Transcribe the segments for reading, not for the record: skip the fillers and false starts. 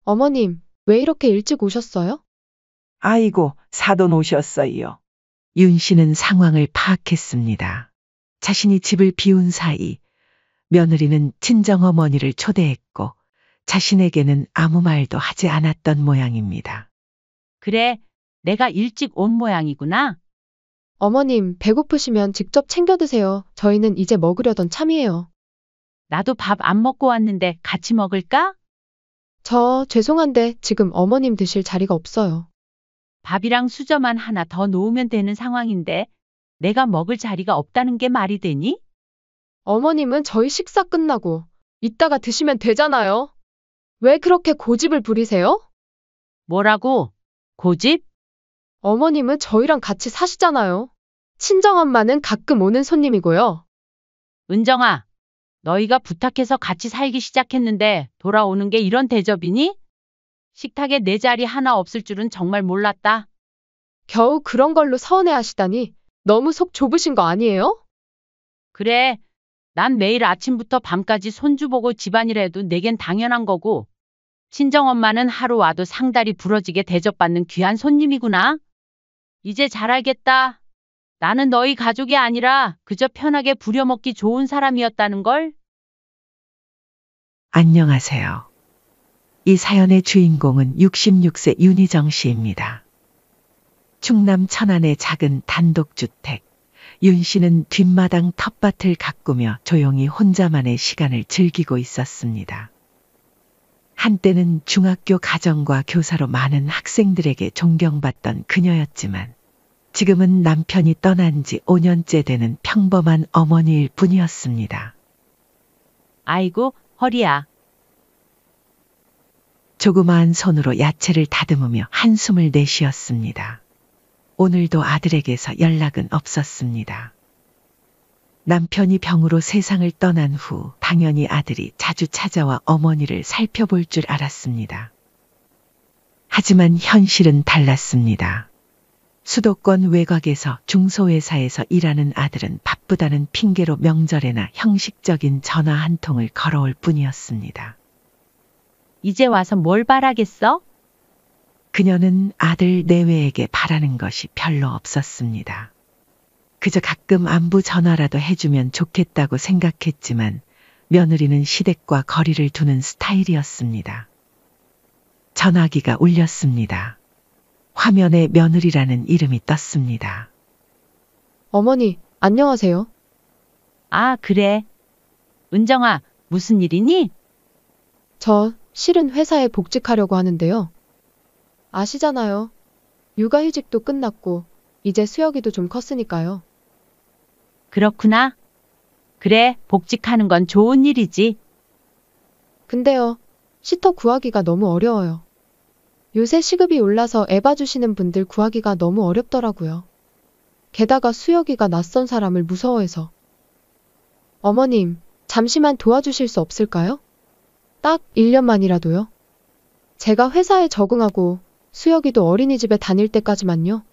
어머님, 왜 이렇게 일찍 오셨어요? 아이고, 사돈 오셨어요. 윤 씨는 상황을 파악했습니다. 자신이 집을 비운 사이 며느리는 친정어머니를 초대했고 자신에게는 아무 말도 하지 않았던 모양입니다. 그래, 내가 일찍 온 모양이구나. 어머님, 배고프시면 직접 챙겨 드세요. 저희는 이제 먹으려던 참이에요. 나도 밥 안 먹고 왔는데 같이 먹을까? 죄송한데 지금 어머님 드실 자리가 없어요. 밥이랑 수저만 하나 더 놓으면 되는 상황인데 내가 먹을 자리가 없다는 게 말이 되니? 어머님은 저희 식사 끝나고 이따가 드시면 되잖아요. 왜 그렇게 고집을 부리세요? 뭐라고? 고집? 어머님은 저희랑 같이 사시잖아요. 친정엄마는 가끔 오는 손님이고요. 은정아, 너희가 부탁해서 같이 살기 시작했는데 돌아오는 게 이런 대접이니? 식탁에 내 자리 하나 없을 줄은 정말 몰랐다. 겨우 그런 걸로 서운해하시다니 너무 속 좁으신 거 아니에요? 그래, 난 매일 아침부터 밤까지 손주 보고 집안일 해도 내겐 당연한 거고 친정엄마는 하루 와도 상다리 부러지게 대접받는 귀한 손님이구나. 이제 잘 알겠다. 나는 너희 가족이 아니라 그저 편하게 부려먹기 좋은 사람이었다는 걸. 안녕하세요. 이 사연의 주인공은 66세 윤희정 씨입니다. 충남 천안의 작은 단독주택. 윤 씨는 뒷마당 텃밭을 가꾸며 조용히 혼자만의 시간을 즐기고 있었습니다. 한때는 중학교 가정과 교사로 많은 학생들에게 존경받던 그녀였지만 지금은 남편이 떠난 지 5년째 되는 평범한 어머니일 뿐이었습니다. 아이고, 허리야. 조그마한 손으로 야채를 다듬으며 한숨을 내쉬었습니다. 오늘도 아들에게서 연락은 없었습니다. 남편이 병으로 세상을 떠난 후 당연히 아들이 자주 찾아와 어머니를 살펴볼 줄 알았습니다. 하지만 현실은 달랐습니다. 수도권 외곽에서 중소회사에서 일하는 아들은 바쁘다는 핑계로 명절에나 형식적인 전화 한 통을 걸어올 뿐이었습니다. 이제 와서 뭘 바라겠어? 그녀는 아들 내외에게 바라는 것이 별로 없었습니다. 그저 가끔 안부 전화라도 해주면 좋겠다고 생각했지만 며느리는 시댁과 거리를 두는 스타일이었습니다. 전화기가 울렸습니다. 화면에 며느리라는 이름이 떴습니다. 어머니, 안녕하세요. 아, 그래. 은정아, 무슨 일이니? 실은 회사에 복직하려고 하는데요. 아시잖아요. 육아휴직도 끝났고 이제 수혁이도 좀 컸으니까요. 그렇구나. 그래, 복직하는 건 좋은 일이지. 근데요, 시터 구하기가 너무 어려워요. 요새 시급이 올라서 애 봐주시는 분들 구하기가 너무 어렵더라고요. 게다가 수혁이가 낯선 사람을 무서워해서. 어머님, 잠시만 도와주실 수 없을까요? 딱 1년만이라도요. 제가 회사에 적응하고 수혁이도 어린이집에 다닐 때까지만요.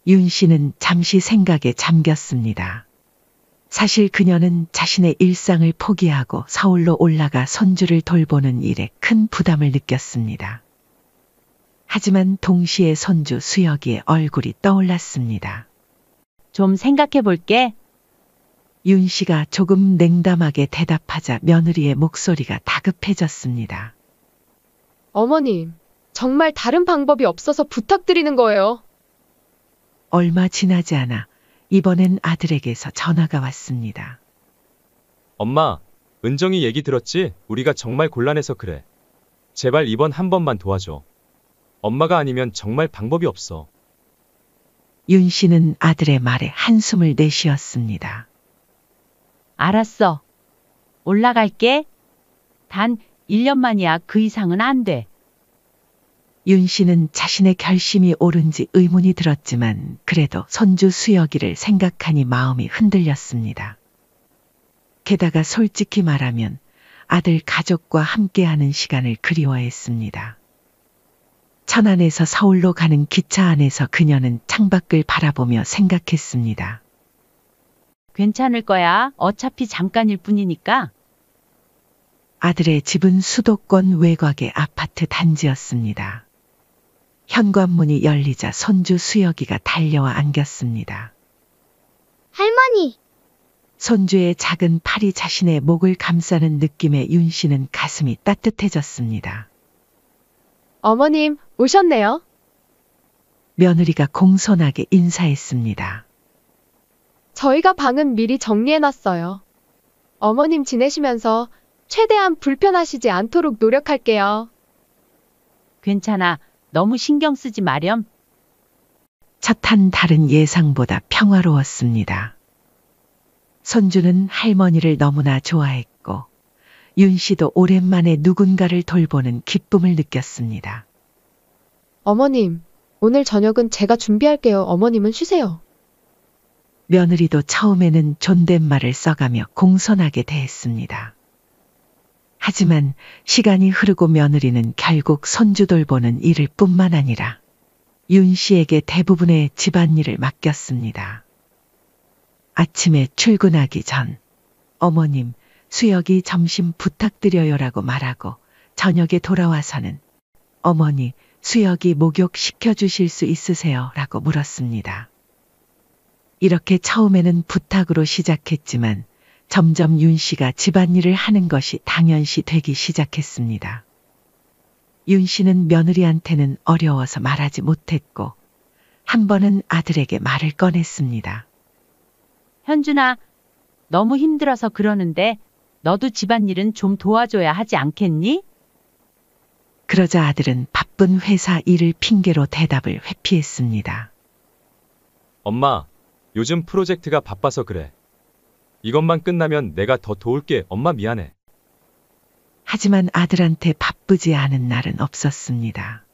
윤 씨는 잠시 생각에 잠겼습니다. 사실 그녀는 자신의 일상을 포기하고 서울로 올라가 손주를 돌보는 일에 큰 부담을 느꼈습니다. 하지만 동시에 손주 수혁이의 얼굴이 떠올랐습니다. 좀 생각해 볼게. 윤 씨가 조금 냉담하게 대답하자 며느리의 목소리가 다급해졌습니다. 어머님, 정말 다른 방법이 없어서 부탁드리는 거예요. 얼마 지나지 않아 이번엔 아들에게서 전화가 왔습니다. 엄마, 은정이 얘기 들었지? 우리가 정말 곤란해서 그래. 제발 이번 한 번만 도와줘. 엄마가 아니면 정말 방법이 없어. 윤 씨는 아들의 말에 한숨을 내쉬었습니다. 알았어. 올라갈게. 단 1년만이야. 그 이상은 안 돼. 윤 씨는 자신의 결심이 옳은지 의문이 들었지만 그래도 손주 수혁이를 생각하니 마음이 흔들렸습니다. 게다가 솔직히 말하면 아들 가족과 함께하는 시간을 그리워했습니다. 천안에서 서울로 가는 기차 안에서 그녀는 창밖을 바라보며 생각했습니다. 괜찮을 거야. 어차피 잠깐일 뿐이니까. 아들의 집은 수도권 외곽의 아파트 단지였습니다. 현관문이 열리자 손주 수혁이가 달려와 안겼습니다. 할머니, 손주의 작은 팔이 자신의 목을 감싸는 느낌에 윤 씨는 가슴이 따뜻해졌습니다. 어머님, 오셨네요. 며느리가 공손하게 인사했습니다. 저희가 방은 미리 정리해놨어요. 어머님 지내시면서 최대한 불편하시지 않도록 노력할게요. 괜찮아. 너무 신경 쓰지 마렴. 첫 한 달은 예상보다 평화로웠습니다. 손주는 할머니를 너무나 좋아했고 윤 씨도 오랜만에 누군가를 돌보는 기쁨을 느꼈습니다. 어머님, 오늘 저녁은 제가 준비할게요. 어머님은 쉬세요. 며느리도 처음에는 존댓말을 써가며 공손하게 대했습니다. 하지만 시간이 흐르고 며느리는 결국 손주 돌보는 일을 뿐만 아니라 윤 씨에게 대부분의 집안일을 맡겼습니다. 아침에 출근하기 전 어머님, 수혁이 점심 부탁드려요라고 말하고 저녁에 돌아와서는 어머니, 수혁이 목욕 시켜주실 수 있으세요? 라고 물었습니다. 이렇게 처음에는 부탁으로 시작했지만 점점 윤 씨가 집안일을 하는 것이 당연시 되기 시작했습니다. 윤 씨는 며느리한테는 어려워서 말하지 못했고 한 번은 아들에게 말을 꺼냈습니다. 현준아, 너무 힘들어서 그러는데 너도 집안일은 좀 도와줘야 하지 않겠니? 그러자 아들은 바쁜 회사 일을 핑계로 대답을 회피했습니다. 엄마, 요즘 프로젝트가 바빠서 그래. 이것만 끝나면 내가 더 도울게. 엄마 미안해. 하지만 아들한테 바쁘지 않은 날은 없었습니다.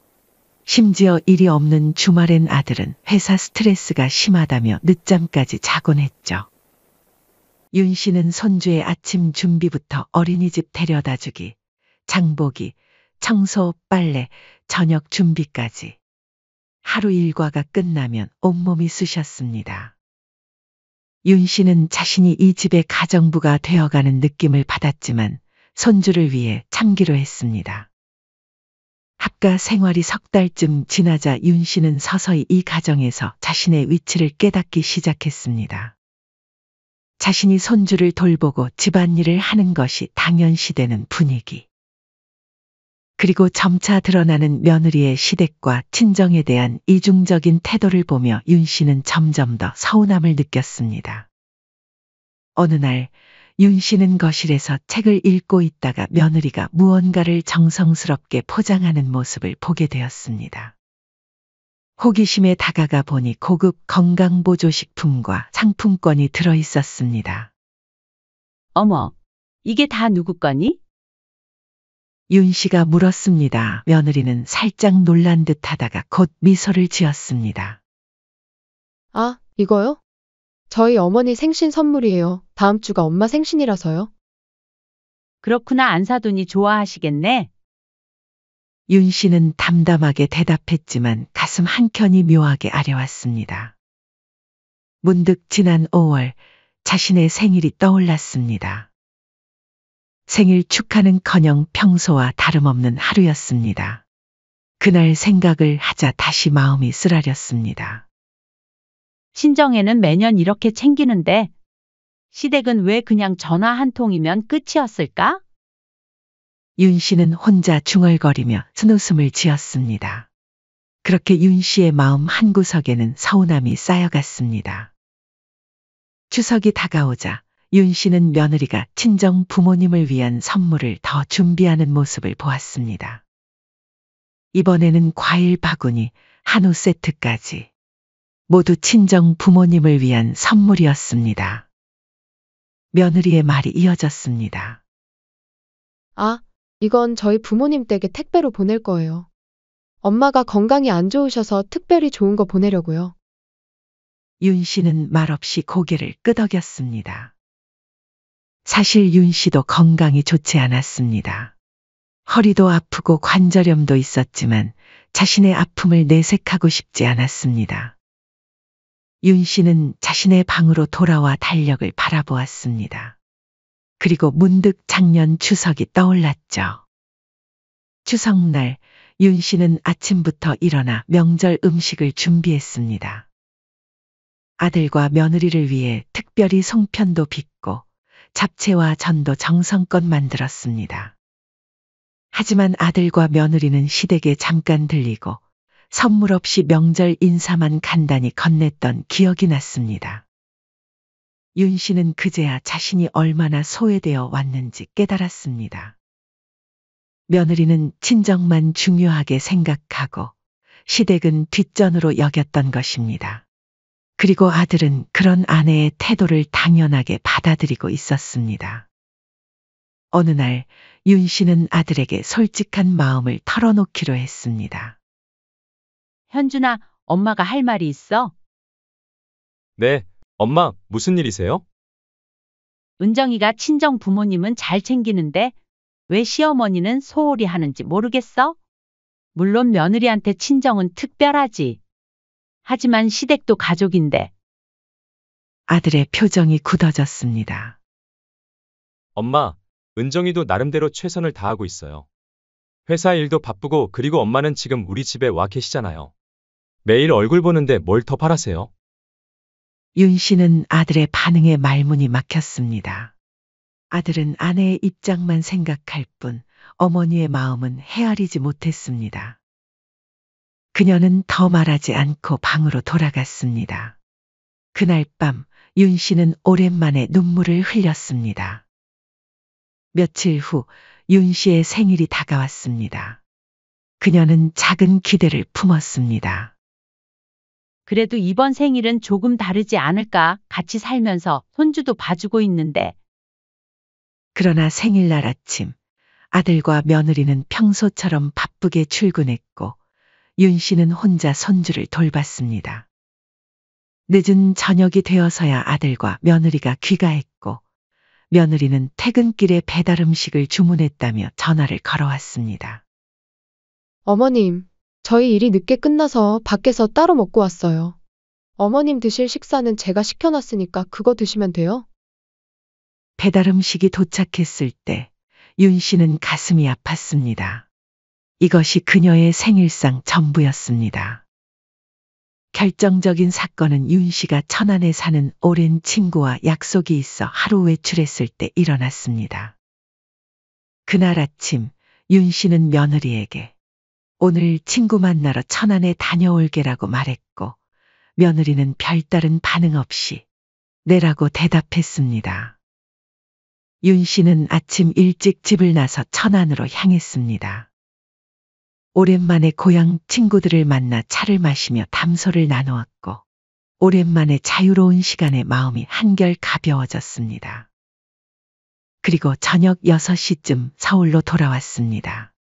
심지어 일이 없는 주말엔 아들은 회사 스트레스가 심하다며 늦잠까지 자곤 했죠. 윤 씨는 손주의 아침 준비부터 어린이집 데려다 주기, 장보기, 청소, 빨래, 저녁 준비까지. 하루 일과가 끝나면 온몸이 쑤셨습니다. 윤 씨는 자신이 이 집의 가정부가 되어가는 느낌을 받았지만 손주를 위해 참기로 했습니다. 합가 생활이 석 달쯤 지나자 윤 씨는 서서히 이 가정에서 자신의 위치를 깨닫기 시작했습니다. 자신이 손주를 돌보고 집안일을 하는 것이 당연시되는 분위기. 그리고 점차 드러나는 며느리의 시댁과 친정에 대한 이중적인 태도를 보며 윤 씨는 점점 더 서운함을 느꼈습니다. 어느 날 윤 씨는 거실에서 책을 읽고 있다가 며느리가 무언가를 정성스럽게 포장하는 모습을 보게 되었습니다. 호기심에 다가가 보니 고급 건강보조식품과 상품권이 들어 있었습니다. 어머, 이게 다 누구 거니? 윤 씨가 물었습니다. 며느리는 살짝 놀란 듯 하다가 곧 미소를 지었습니다. 아, 이거요? 저희 어머니 생신 선물이에요. 다음 주가 엄마 생신이라서요. 그렇구나. 안 사두니 좋아하시겠네. 윤 씨는 담담하게 대답했지만 가슴 한켠이 묘하게 아려왔습니다. 문득 지난 5월 자신의 생일이 떠올랐습니다. 생일 축하는커녕 평소와 다름없는 하루였습니다. 그날 생각을 하자 다시 마음이 쓰라렸습니다. 친정에는 매년 이렇게 챙기는데 시댁은 왜 그냥 전화 한 통이면 끝이었을까? 윤 씨는 혼자 중얼거리며 쓴웃음을 지었습니다. 그렇게 윤 씨의 마음 한구석에는 서운함이 쌓여갔습니다. 추석이 다가오자 윤 씨는 며느리가 친정 부모님을 위한 선물을 더 준비하는 모습을 보았습니다. 이번에는 과일 바구니, 한우 세트까지. 모두 친정 부모님을 위한 선물이었습니다. 며느리의 말이 이어졌습니다. 아, 이건 저희 부모님 댁에 택배로 보낼 거예요. 엄마가 건강이 안 좋으셔서 특별히 좋은 거 보내려고요. 윤 씨는 말없이 고개를 끄덕였습니다. 사실 윤 씨도 건강이 좋지 않았습니다. 허리도 아프고 관절염도 있었지만 자신의 아픔을 내색하고 싶지 않았습니다. 윤 씨는 자신의 방으로 돌아와 달력을 바라보았습니다. 그리고 문득 작년 추석이 떠올랐죠. 추석날 윤 씨는 아침부터 일어나 명절 음식을 준비했습니다. 아들과 며느리를 위해 특별히 송편도 빚고 잡채와 전도 정성껏 만들었습니다. 하지만 아들과 며느리는 시댁에 잠깐 들리고 선물 없이 명절 인사만 간단히 건넸던 기억이 났습니다. 윤 씨는 그제야 자신이 얼마나 소외되어 왔는지 깨달았습니다. 며느리는 친정만 중요하게 생각하고 시댁은 뒷전으로 여겼던 것입니다. 그리고 아들은 그런 아내의 태도를 당연하게 받아들이고 있었습니다. 어느 날 윤 씨는 아들에게 솔직한 마음을 털어놓기로 했습니다. 현준아, 엄마가 할 말이 있어. 네, 엄마, 무슨 일이세요? 은정이가 친정 부모님은 잘 챙기는데 왜 시어머니는 소홀히 하는지 모르겠어? 물론 며느리한테 친정은 특별하지. 하지만 시댁도 가족인데. 아들의 표정이 굳어졌습니다. 엄마, 은정이도 나름대로 최선을 다하고 있어요. 회사 일도 바쁘고 그리고 엄마는 지금 우리 집에 와 계시잖아요. 매일 얼굴 보는데 뭘 더 바라세요? 윤 씨는 아들의 반응에 말문이 막혔습니다. 아들은 아내의 입장만 생각할 뿐 어머니의 마음은 헤아리지 못했습니다. 그녀는 더 말하지 않고 방으로 돌아갔습니다. 그날 밤 윤 씨는 오랜만에 눈물을 흘렸습니다. 며칠 후 윤 씨의 생일이 다가왔습니다. 그녀는 작은 기대를 품었습니다. 그래도 이번 생일은 조금 다르지 않을까? 같이 살면서 손주도 봐주고 있는데. 그러나 생일날 아침 아들과 며느리는 평소처럼 바쁘게 출근했고 윤 씨는 혼자 손주를 돌봤습니다. 늦은 저녁이 되어서야 아들과 며느리가 귀가했고 며느리는 퇴근길에 배달 음식을 주문했다며 전화를 걸어왔습니다. 어머님, 저희 일이 늦게 끝나서 밖에서 따로 먹고 왔어요. 어머님 드실 식사는 제가 시켜놨으니까 그거 드시면 돼요. 배달 음식이 도착했을 때 윤 씨는 가슴이 아팠습니다. 이것이 그녀의 생일상 전부였습니다. 결정적인 사건은 윤 씨가 천안에 사는 오랜 친구와 약속이 있어 하루 외출했을 때 일어났습니다. 그날 아침 윤 씨는 며느리에게 오늘 친구 만나러 천안에 다녀올게라고 말했고 며느리는 별다른 반응 없이 네라고 대답했습니다. 윤 씨는 아침 일찍 집을 나서 천안으로 향했습니다. 오랜만에 고향 친구들을 만나 차를 마시며 담소를 나누었고 오랜만에 자유로운 시간에 마음이 한결 가벼워졌습니다. 그리고 저녁 6시쯤 서울로 돌아왔습니다.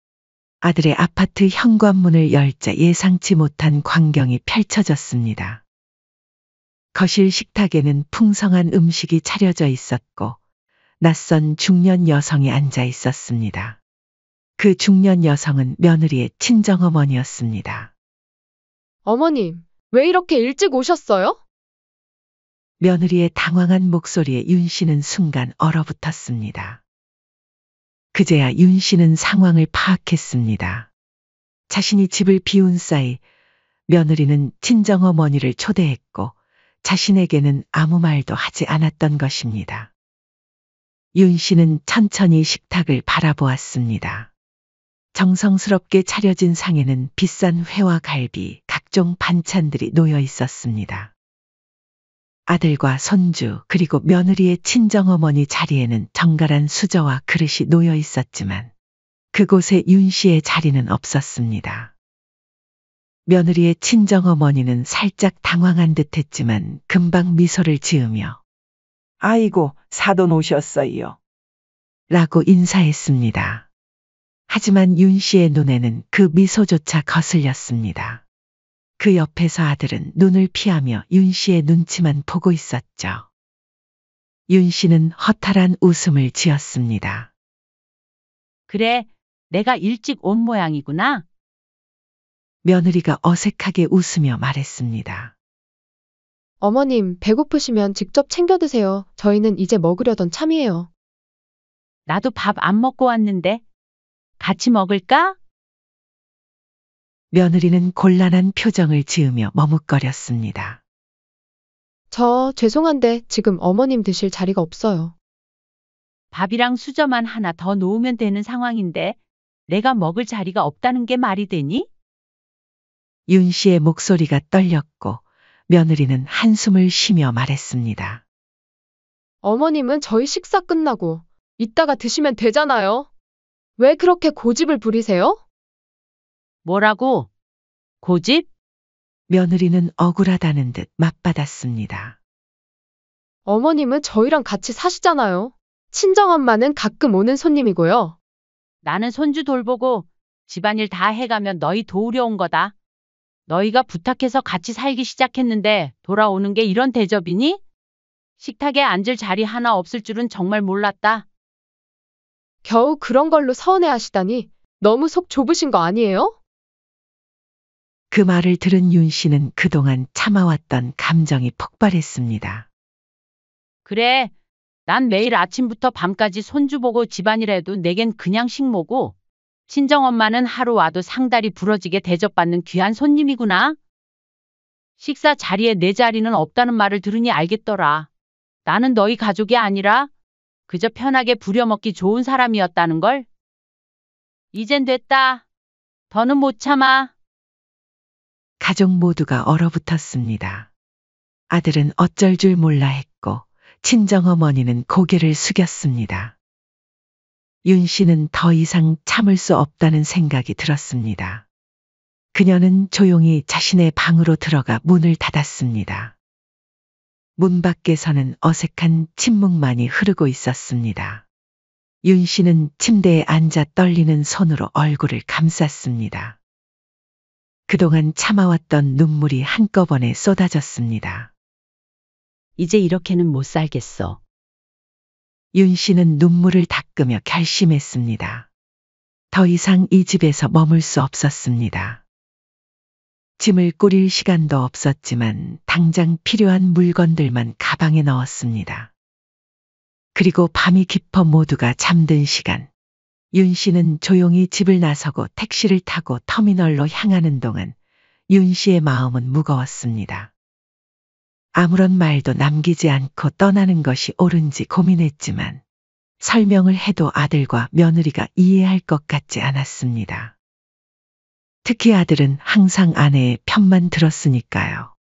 아들의 아파트 현관문을 열자 예상치 못한 광경이 펼쳐졌습니다. 거실 식탁에는 풍성한 음식이 차려져 있었고 낯선 중년 여성이 앉아 있었습니다. 그 중년 여성은 며느리의 친정어머니였습니다. 어머님, 왜 이렇게 일찍 오셨어요? 며느리의 당황한 목소리에 윤 씨는 순간 얼어붙었습니다. 그제야 윤 씨는 상황을 파악했습니다. 자신이 집을 비운 사이 며느리는 친정어머니를 초대했고 자신에게는 아무 말도 하지 않았던 것입니다. 윤 씨는 천천히 식탁을 바라보았습니다. 정성스럽게 차려진 상에는 비싼 회와 갈비, 각종 반찬들이 놓여 있었습니다. 아들과 손주 그리고 며느리의 친정어머니 자리에는 정갈한 수저와 그릇이 놓여 있었지만 그곳에 윤 씨의 자리는 없었습니다. 며느리의 친정어머니는 살짝 당황한 듯했지만 금방 미소를 지으며 아이고, 사돈 오셨어요. 라고 인사했습니다. 하지만 윤 씨의 눈에는 그 미소조차 거슬렸습니다. 그 옆에서 아들은 눈을 피하며 윤 씨의 눈치만 보고 있었죠. 윤 씨는 허탈한 웃음을 지었습니다. 그래, 내가 일찍 온 모양이구나. 며느리가 어색하게 웃으며 말했습니다. 어머님, 배고프시면 직접 챙겨 드세요. 저희는 이제 먹으려던 참이에요. 나도 밥 안 먹고 왔는데. 같이 먹을까? 며느리는 곤란한 표정을 지으며 머뭇거렸습니다. 저 죄송한데 지금 어머님 드실 자리가 없어요. 밥이랑 수저만 하나 더 놓으면 되는 상황인데 내가 먹을 자리가 없다는 게 말이 되니? 윤 씨의 목소리가 떨렸고 며느리는 한숨을 쉬며 말했습니다. 어머님은 저희 식사 끝나고 이따가 드시면 되잖아요. 왜 그렇게 고집을 부리세요? 뭐라고? 고집? 며느리는 억울하다는 듯 맞받았습니다. 어머님은 저희랑 같이 사시잖아요. 친정엄마는 가끔 오는 손님이고요. 나는 손주 돌보고 집안일 다 해가면 너희 도우려 온 거다. 너희가 부탁해서 같이 살기 시작했는데 돌아오는 게 이런 대접이니? 식탁에 앉을 자리 하나 없을 줄은 정말 몰랐다. 겨우 그런 걸로 서운해하시다니 너무 속 좁으신 거 아니에요? 그 말을 들은 윤 씨는 그동안 참아왔던 감정이 폭발했습니다. 그래, 난 매일 아침부터 밤까지 손주 보고 집안일 해도 내겐 그냥 식모고 친정엄마는 하루 와도 상다리 부러지게 대접받는 귀한 손님이구나. 식사 자리에 내 자리는 없다는 말을 들으니 알겠더라. 나는 너희 가족이 아니라 그저 편하게 부려먹기 좋은 사람이었다는 걸. 이젠 됐다. 더는 못 참아. 가족 모두가 얼어붙었습니다. 아들은 어쩔 줄 몰라 했고 친정어머니는 고개를 숙였습니다. 윤 씨는 더 이상 참을 수 없다는 생각이 들었습니다. 그녀는 조용히 자신의 방으로 들어가 문을 닫았습니다. 문 밖에서는 어색한 침묵만이 흐르고 있었습니다. 윤 씨는 침대에 앉아 떨리는 손으로 얼굴을 감쌌습니다. 그동안 참아왔던 눈물이 한꺼번에 쏟아졌습니다. 이제 이렇게는 못 살겠어. 윤 씨는 눈물을 닦으며 결심했습니다. 더 이상 이 집에서 머물 수 없었습니다. 짐을 꾸릴 시간도 없었지만 당장 필요한 물건들만 가방에 넣었습니다. 그리고 밤이 깊어 모두가 잠든 시간, 윤 씨는 조용히 집을 나서고 택시를 타고 터미널로 향하는 동안 윤 씨의 마음은 무거웠습니다. 아무런 말도 남기지 않고 떠나는 것이 옳은지 고민했지만 설명을 해도 아들과 며느리가 이해할 것 같지 않았습니다. 특히 아들은 항상 아내의 편만 들었으니까요.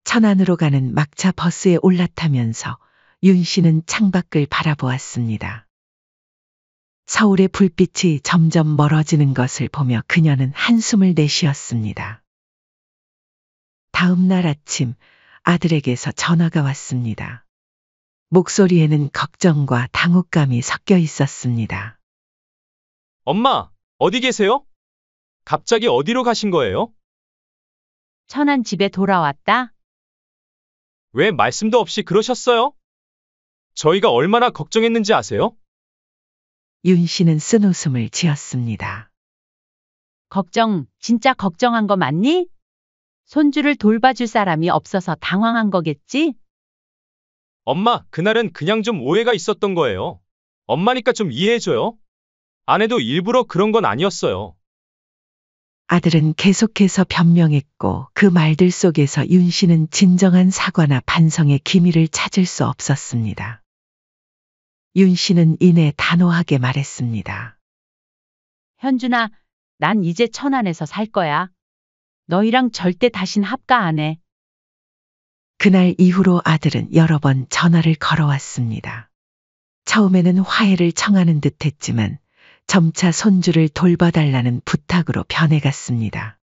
천안으로 가는 막차 버스에 올라타면서 윤 씨는 창밖을 바라보았습니다. 서울의 불빛이 점점 멀어지는 것을 보며 그녀는 한숨을 내쉬었습니다. 다음 날 아침 아들에게서 전화가 왔습니다. 목소리에는 걱정과 당혹감이 섞여 있었습니다. 엄마, 어디 계세요? 갑자기 어디로 가신 거예요? 천안 집에 돌아왔다. 왜 말씀도 없이 그러셨어요? 저희가 얼마나 걱정했는지 아세요? 윤 씨는 쓴웃음을 지었습니다. 걱정, 진짜 걱정한 거 맞니? 손주를 돌봐줄 사람이 없어서 당황한 거겠지? 엄마, 그날은 그냥 좀 오해가 있었던 거예요. 엄마니까 좀 이해해줘요. 아내도 일부러 그런 건 아니었어요. 아들은 계속해서 변명했고 그 말들 속에서 윤 씨는 진정한 사과나 반성의 기미를 찾을 수 없었습니다. 윤 씨는 이내 단호하게 말했습니다. 현준아, 난 이제 천안에서 살 거야. 너희랑 절대 다신 합가 안 해. 그날 이후로 아들은 여러 번 전화를 걸어왔습니다. 처음에는 화해를 청하는 듯 했지만 점차 손주를 돌봐달라는 부탁으로 변해갔습니다.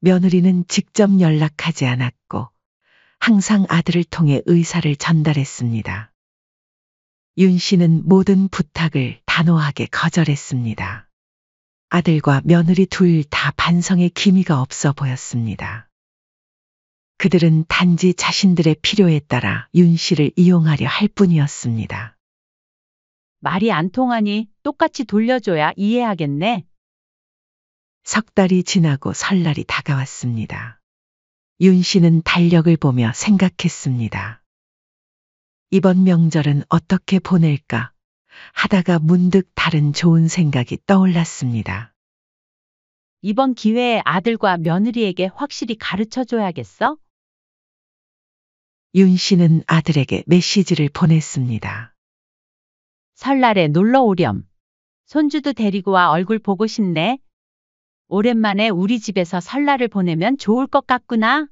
며느리는 직접 연락하지 않았고 항상 아들을 통해 의사를 전달했습니다. 윤 씨는 모든 부탁을 단호하게 거절했습니다. 아들과 며느리 둘 다 반성의 기미가 없어 보였습니다. 그들은 단지 자신들의 필요에 따라 윤 씨를 이용하려 할 뿐이었습니다. 말이 안 통하니 똑같이 돌려줘야 이해하겠네. 석 달이 지나고 설날이 다가왔습니다. 윤 씨는 달력을 보며 생각했습니다. 이번 명절은 어떻게 보낼까? 하다가 문득 다른 좋은 생각이 떠올랐습니다. 이번 기회에 아들과 며느리에게 확실히 가르쳐 줘야겠어? 윤 씨는 아들에게 메시지를 보냈습니다. 설날에 놀러 오렴. 손주도 데리고 와 얼굴 보고 싶네. 오랜만에 우리 집에서 설날을 보내면 좋을 것 같구나.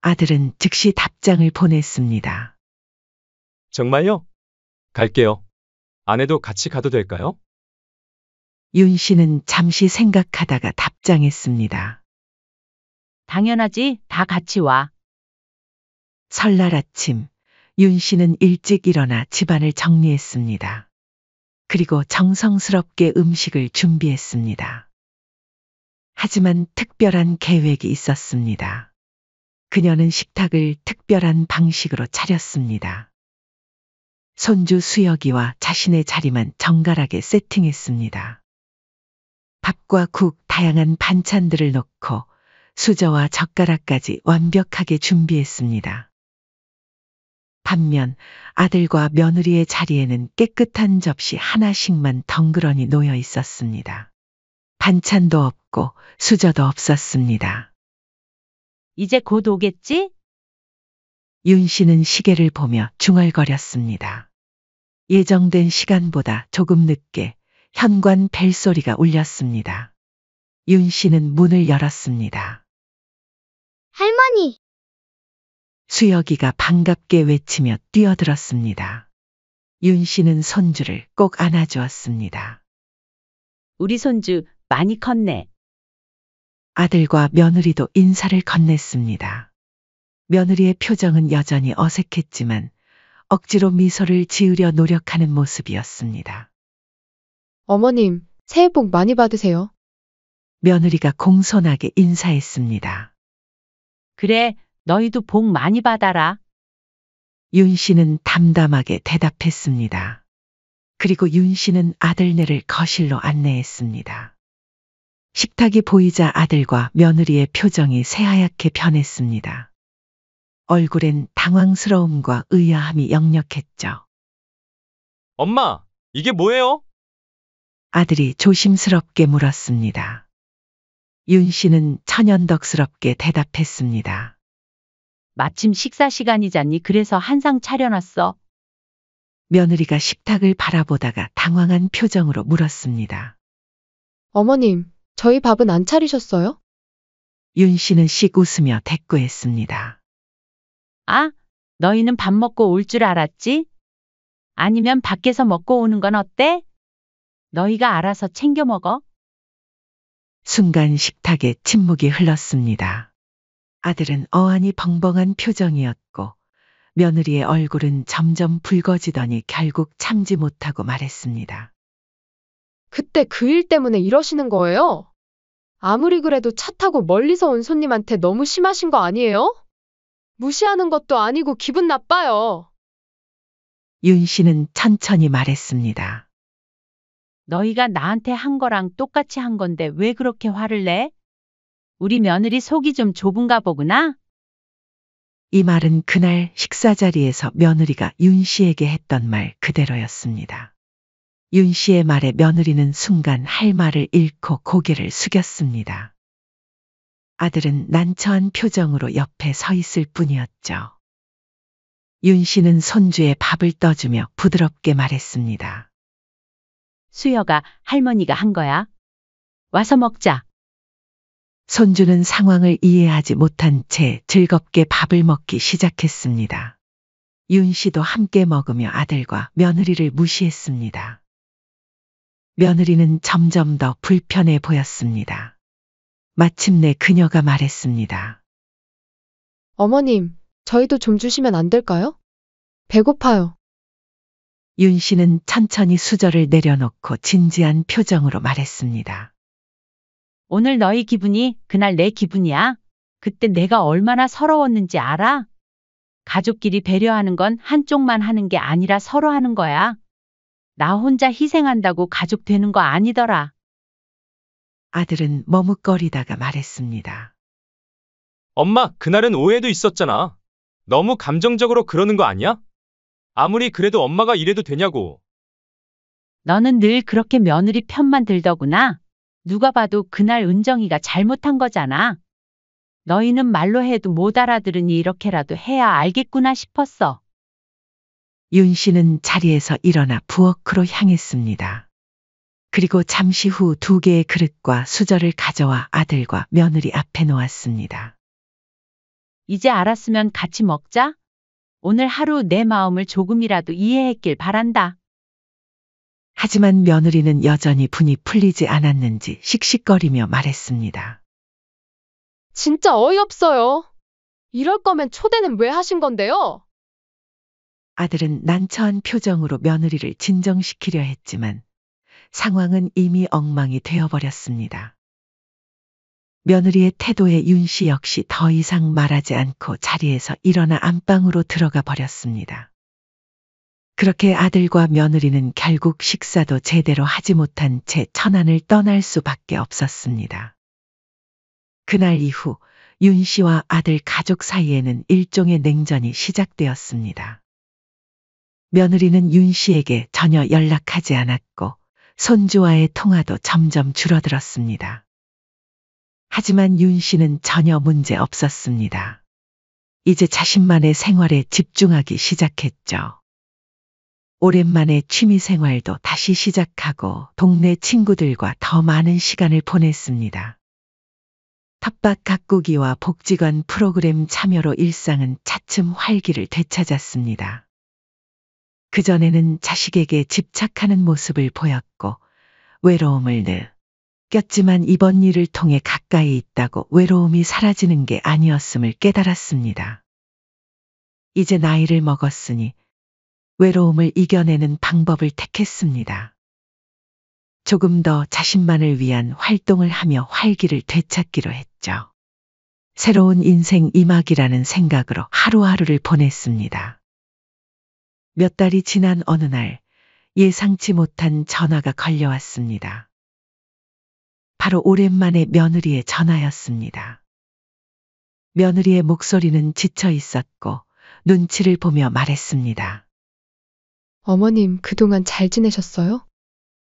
아들은 즉시 답장을 보냈습니다. 정말요? 갈게요. 아내도 같이 가도 될까요? 윤 씨는 잠시 생각하다가 답장했습니다. 당연하지. 다 같이 와. 설날 아침, 윤 씨는 일찍 일어나 집안을 정리했습니다. 그리고 정성스럽게 음식을 준비했습니다. 하지만 특별한 계획이 있었습니다. 그녀는 식탁을 특별한 방식으로 차렸습니다. 손주 수혁이와 자신의 자리만 정갈하게 세팅했습니다. 밥과 국, 다양한 반찬들을 넣고 수저와 젓가락까지 완벽하게 준비했습니다. 반면 아들과 며느리의 자리에는 깨끗한 접시 하나씩만 덩그러니 놓여 있었습니다. 반찬도 없고 수저도 없었습니다. 이제 곧 오겠지? 윤 씨는 시계를 보며 중얼거렸습니다. 예정된 시간보다 조금 늦게 현관 벨소리가 울렸습니다. 윤 씨는 문을 열었습니다. 할머니, 수혁이가 반갑게 외치며 뛰어들었습니다. 윤 씨는 손주를 꼭 안아주었습니다. 우리 손주 많이 컸네. 아들과 며느리도 인사를 건넸습니다. 며느리의 표정은 여전히 어색했지만 억지로 미소를 지으려 노력하는 모습이었습니다. 어머님, 새해 복 많이 받으세요. 며느리가 공손하게 인사했습니다. 그래, 너희도 복 많이 받아라. 윤 씨는 담담하게 대답했습니다. 그리고 윤 씨는 아들네를 거실로 안내했습니다. 식탁이 보이자 아들과 며느리의 표정이 새하얗게 변했습니다. 얼굴엔 당황스러움과 의아함이 역력했죠. 엄마, 이게 뭐예요? 아들이 조심스럽게 물었습니다. 윤 씨는 천연덕스럽게 대답했습니다. 마침 식사 시간이잖니. 그래서 한상 차려놨어. 며느리가 식탁을 바라보다가 당황한 표정으로 물었습니다. 어머님, 저희 밥은 안 차리셨어요? 윤 씨는 씩 웃으며 대꾸했습니다. 아, 너희는 밥 먹고 올 줄 알았지? 아니면 밖에서 먹고 오는 건 어때? 너희가 알아서 챙겨 먹어. 순간 식탁에 침묵이 흘렀습니다. 아들은 어안이 벙벙한 표정이었고 며느리의 얼굴은 점점 붉어지더니 결국 참지 못하고 말했습니다. 그때 그 일 때문에 이러시는 거예요? 아무리 그래도 차 타고 멀리서 온 손님한테 너무 심하신 거 아니에요? 무시하는 것도 아니고 기분 나빠요. 윤 씨는 천천히 말했습니다. 너희가 나한테 한 거랑 똑같이 한 건데 왜 그렇게 화를 내? 우리 며느리 속이 좀 좁은가 보구나? 이 말은 그날 식사 자리에서 며느리가 윤 씨에게 했던 말 그대로였습니다. 윤 씨의 말에 며느리는 순간 할 말을 잃고 고개를 숙였습니다. 아들은 난처한 표정으로 옆에 서 있을 뿐이었죠. 윤 씨는 손주의 밥을 떠주며 부드럽게 말했습니다. 수여가 할머니가 한 거야. 와서 먹자. 손주는 상황을 이해하지 못한 채 즐겁게 밥을 먹기 시작했습니다. 윤 씨도 함께 먹으며 아들과 며느리를 무시했습니다. 며느리는 점점 더 불편해 보였습니다. 마침내 그녀가 말했습니다. 어머님, 저희도 좀 주시면 안 될까요? 배고파요. 윤 씨는 천천히 수저를 내려놓고 진지한 표정으로 말했습니다. 오늘 너희 기분이 그날 내 기분이야. 그때 내가 얼마나 서러웠는지 알아? 가족끼리 배려하는 건 한쪽만 하는 게 아니라 서로 하는 거야. 나 혼자 희생한다고 가족 되는 거 아니더라. 아들은 머뭇거리다가 말했습니다. 엄마, 그날은 오해도 있었잖아. 너무 감정적으로 그러는 거 아니야? 아무리 그래도 엄마가 이래도 되냐고. 너는 늘 그렇게 며느리 편만 들더구나. 누가 봐도 그날 은정이가 잘못한 거잖아. 너희는 말로 해도 못 알아들으니 이렇게라도 해야 알겠구나 싶었어. 윤 씨는 자리에서 일어나 부엌으로 향했습니다. 그리고 잠시 후 2개의 그릇과 수저를 가져와 아들과 며느리 앞에 놓았습니다. 이제 알았으면 같이 먹자. 오늘 하루 내 마음을 조금이라도 이해했길 바란다. 하지만 며느리는 여전히 분이 풀리지 않았는지 씩씩거리며 말했습니다. 진짜 어이없어요. 이럴 거면 초대는 왜 하신 건데요? 아들은 난처한 표정으로 며느리를 진정시키려 했지만 상황은 이미 엉망이 되어버렸습니다. 며느리의 태도에 윤 씨 역시 더 이상 말하지 않고 자리에서 일어나 안방으로 들어가 버렸습니다. 그렇게 아들과 며느리는 결국 식사도 제대로 하지 못한 채 천안을 떠날 수밖에 없었습니다. 그날 이후 윤 씨와 아들 가족 사이에는 일종의 냉전이 시작되었습니다. 며느리는 윤 씨에게 전혀 연락하지 않았고 손주와의 통화도 점점 줄어들었습니다. 하지만 윤 씨는 전혀 문제 없었습니다. 이제 자신만의 생활에 집중하기 시작했죠. 오랜만에 취미 생활도 다시 시작하고 동네 친구들과 더 많은 시간을 보냈습니다. 텃밭 가꾸기와 복지관 프로그램 참여로 일상은 차츰 활기를 되찾았습니다. 그전에는 자식에게 집착하는 모습을 보였고 외로움을 느꼈지만 이번 일을 통해 가까이 있다고 외로움이 사라지는 게 아니었음을 깨달았습니다. 이제 나이를 먹었으니 외로움을 이겨내는 방법을 택했습니다. 조금 더 자신만을 위한 활동을 하며 활기를 되찾기로 했죠. 새로운 인생 이막이라는 생각으로 하루하루를 보냈습니다. 몇 달이 지난 어느 날 예상치 못한 전화가 걸려왔습니다. 바로 오랜만에 며느리의 전화였습니다. 며느리의 목소리는 지쳐 있었고 눈치를 보며 말했습니다. 어머님, 그동안 잘 지내셨어요?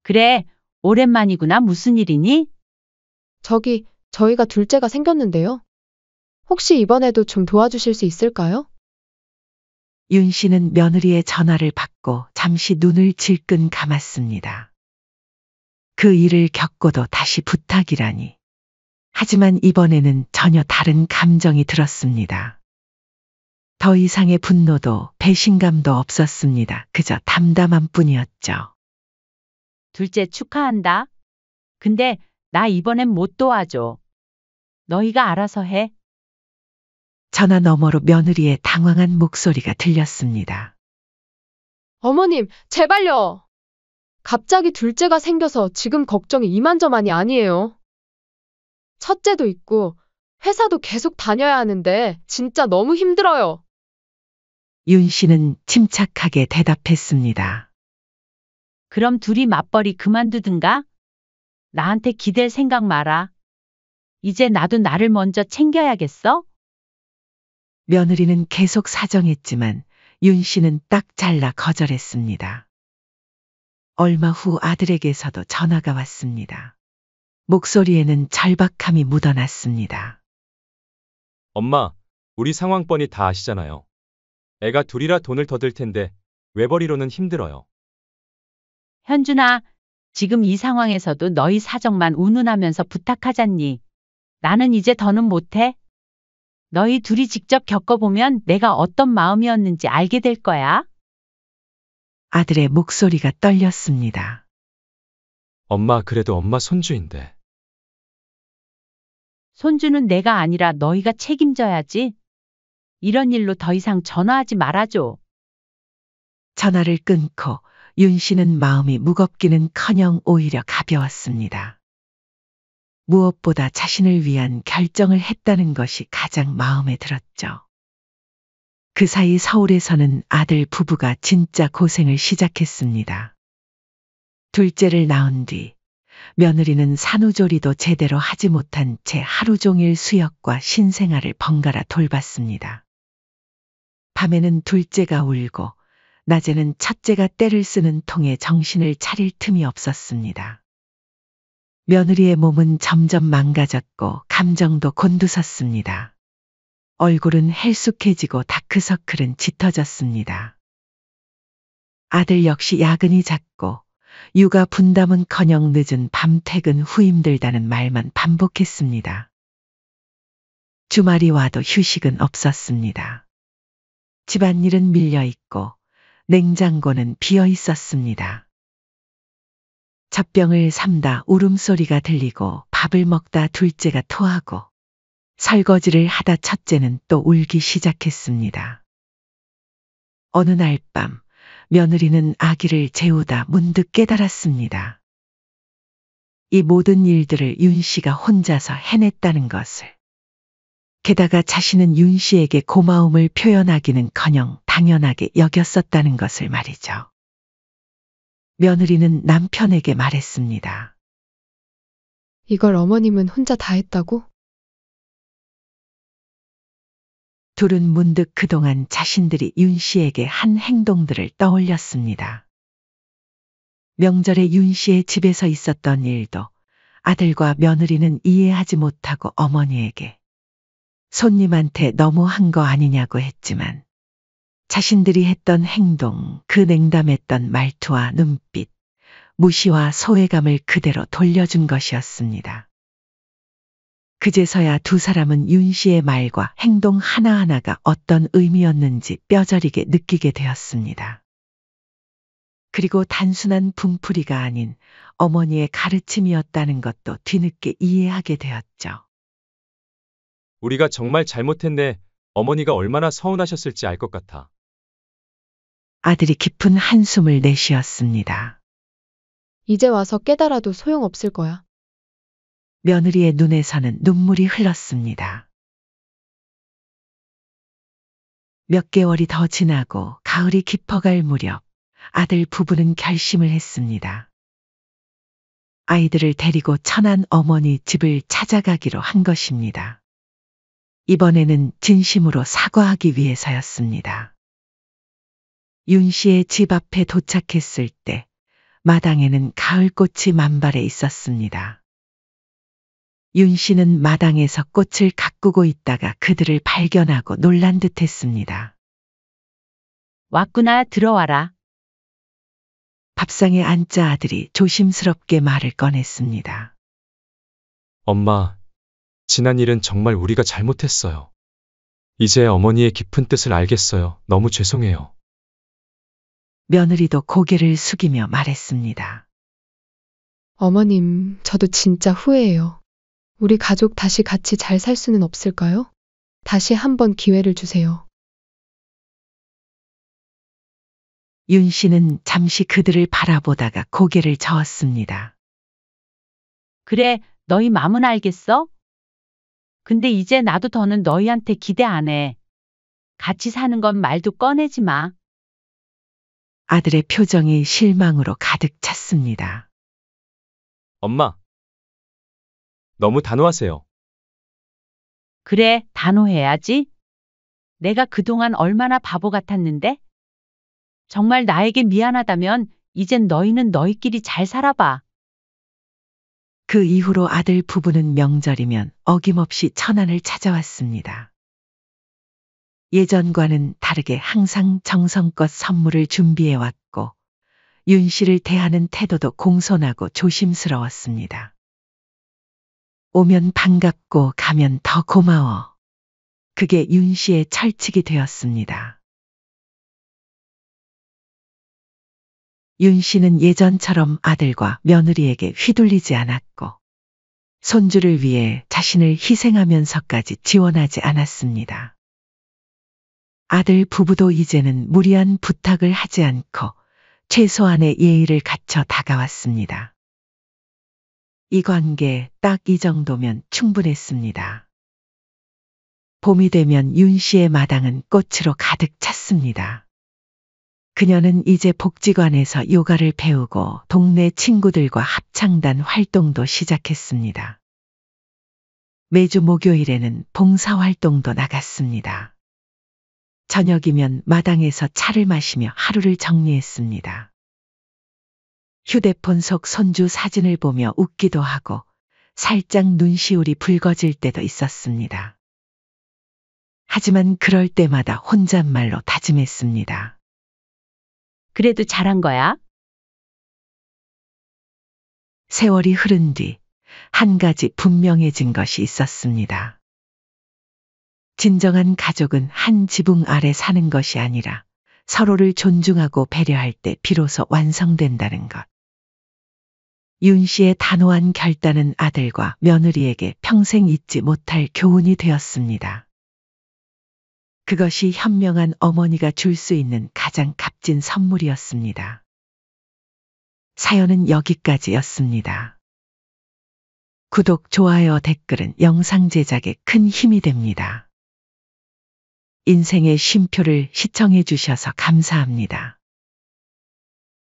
그래, 오랜만이구나. 무슨 일이니? 저희가 둘째가 생겼는데요. 혹시 이번에도 좀 도와주실 수 있을까요? 윤 씨는 며느리의 전화를 받고 잠시 눈을 질끈 감았습니다. 그 일을 겪고도 다시 부탁이라니. 하지만 이번에는 전혀 다른 감정이 들었습니다. 더 이상의 분노도 배신감도 없었습니다. 그저 담담한 뿐이었죠. 둘째 축하한다. 근데 나 이번엔 못 도와줘. 너희가 알아서 해. 전화 너머로 며느리의 당황한 목소리가 들렸습니다. 어머님, 제발요. 갑자기 둘째가 생겨서 지금 걱정이 이만저만이 아니에요. 첫째도 있고 회사도 계속 다녀야 하는데 진짜 너무 힘들어요. 윤 씨는 침착하게 대답했습니다. 그럼 둘이 맞벌이 그만두든가? 나한테 기댈 생각 마라. 이제 나도 나를 먼저 챙겨야겠어? 며느리는 계속 사정했지만 윤 씨는 딱 잘라 거절했습니다. 얼마 후 아들에게서도 전화가 왔습니다. 목소리에는 절박함이 묻어났습니다. 엄마, 우리 상황 뻔히 다 아시잖아요. 애가 둘이라 돈을 더 들 텐데 외벌이로는 힘들어요. 현준아, 지금 이 상황에서도 너희 사정만 운운하면서 부탁하잖니. 나는 이제 더는 못해. 너희 둘이 직접 겪어보면 내가 어떤 마음이었는지 알게 될 거야. 아들의 목소리가 떨렸습니다. 엄마, 그래도 엄마 손주인데. 손주는 내가 아니라 너희가 책임져야지. 이런 일로 더 이상 전화하지 말아줘. 전화를 끊고 윤 씨는 마음이 무겁기는커녕 오히려 가벼웠습니다. 무엇보다 자신을 위한 결정을 했다는 것이 가장 마음에 들었죠. 그 사이 서울에서는 아들 부부가 진짜 고생을 시작했습니다. 둘째를 낳은 뒤 며느리는 산후조리도 제대로 하지 못한 채 하루 종일 수역과 신생아를 번갈아 돌봤습니다. 밤에는 둘째가 울고 낮에는 첫째가 때를 쓰는 통에 정신을 차릴 틈이 없었습니다. 며느리의 몸은 점점 망가졌고 감정도 곤두섰습니다. 얼굴은 헬쑥해지고 다크서클은 짙어졌습니다. 아들 역시 야근이 잦고 육아 분담은커녕 늦은 밤 퇴근 후 힘들다는 말만 반복했습니다. 주말이 와도 휴식은 없었습니다. 집안일은 밀려 있고 냉장고는 비어 있었습니다. 젖병을 삼다 울음소리가 들리고 밥을 먹다 둘째가 토하고 설거지를 하다 첫째는 또 울기 시작했습니다. 어느 날 밤 며느리는 아기를 재우다 문득 깨달았습니다. 이 모든 일들을 윤 씨가 혼자서 해냈다는 것을. 게다가 자신은 윤 씨에게 고마움을 표현하기는커녕 당연하게 여겼었다는 것을 말이죠. 며느리는 남편에게 말했습니다. 이걸 어머님은 혼자 다 했다고? 둘은 문득 그동안 자신들이 윤 씨에게 한 행동들을 떠올렸습니다. 명절에 윤 씨의 집에서 있었던 일도 아들과 며느리는 이해하지 못하고 어머니에게 손님한테 너무한 거 아니냐고 했지만 자신들이 했던 행동, 그 냉담했던 말투와 눈빛, 무시와 소외감을 그대로 돌려준 것이었습니다. 그제서야 두 사람은 윤 씨의 말과 행동 하나하나가 어떤 의미였는지 뼈저리게 느끼게 되었습니다. 그리고 단순한 분풀이가 아닌 어머니의 가르침이었다는 것도 뒤늦게 이해하게 되었죠. 우리가 정말 잘못했네. 어머니가 얼마나 서운하셨을지 알 것 같아. 아들이 깊은 한숨을 내쉬었습니다. 이제 와서 깨달아도 소용없을 거야. 며느리의 눈에서는 눈물이 흘렀습니다. 몇 개월이 더 지나고 가을이 깊어갈 무렵 아들 부부는 결심을 했습니다. 아이들을 데리고 천안 어머니 집을 찾아가기로 한 것입니다. 이번에는 진심으로 사과하기 위해서였습니다. 윤 씨의 집 앞에 도착했을 때 마당에는 가을꽃이 만발해 있었습니다. 윤 씨는 마당에서 꽃을 가꾸고 있다가 그들을 발견하고 놀란 듯 했습니다. 왔구나, 들어와라. 밥상에 앉자 아들이 조심스럽게 말을 꺼냈습니다. 엄마, 지난 일은 정말 우리가 잘못했어요. 이제 어머니의 깊은 뜻을 알겠어요. 너무 죄송해요. 며느리도 고개를 숙이며 말했습니다. 어머님, 저도 진짜 후회해요. 우리 가족 다시 같이 잘 살 수는 없을까요? 다시 한번 기회를 주세요. 윤 씨는 잠시 그들을 바라보다가 고개를 저었습니다. 그래, 너희 맘은 알겠어? 근데 이제 나도 더는 너희한테 기대 안 해. 같이 사는 건 말도 꺼내지 마. 아들의 표정이 실망으로 가득 찼습니다. 엄마, 너무 단호하세요. 그래, 단호해야지. 내가 그동안 얼마나 바보 같았는데? 정말 나에게 미안하다면 이젠 너희는 너희끼리 잘 살아봐. 그 이후로 아들 부부는 명절이면 어김없이 천안을 찾아왔습니다. 예전과는 다르게 항상 정성껏 선물을 준비해왔고 윤 씨를 대하는 태도도 공손하고 조심스러웠습니다. 오면 반갑고 가면 더 고마워. 그게 윤 씨의 철칙이 되었습니다. 윤 씨는 예전처럼 아들과 며느리에게 휘둘리지 않았고 손주를 위해 자신을 희생하면서까지 지원하지 않았습니다. 아들 부부도 이제는 무리한 부탁을 하지 않고 최소한의 예의를 갖춰 다가왔습니다. 이 관계 딱 이 정도면 충분했습니다. 봄이 되면 윤 씨의 마당은 꽃으로 가득 찼습니다. 그녀는 이제 복지관에서 요가를 배우고 동네 친구들과 합창단 활동도 시작했습니다. 매주 목요일에는 봉사활동도 나갔습니다. 저녁이면 마당에서 차를 마시며 하루를 정리했습니다. 휴대폰 속 손주 사진을 보며 웃기도 하고 살짝 눈시울이 붉어질 때도 있었습니다. 하지만 그럴 때마다 혼잣말로 다짐했습니다. 그래도 잘한 거야? 세월이 흐른 뒤 한 가지 분명해진 것이 있었습니다. 진정한 가족은 한 지붕 아래 사는 것이 아니라 서로를 존중하고 배려할 때 비로소 완성된다는 것. 윤 씨의 단호한 결단은 아들과 며느리에게 평생 잊지 못할 교훈이 되었습니다. 그것이 현명한 어머니가 줄 수 있는 가장 값진 선물이었습니다. 사연은 여기까지였습니다. 구독, 좋아요, 댓글은 영상 제작에 큰 힘이 됩니다. 인생의 쉼표를 시청해 주셔서 감사합니다.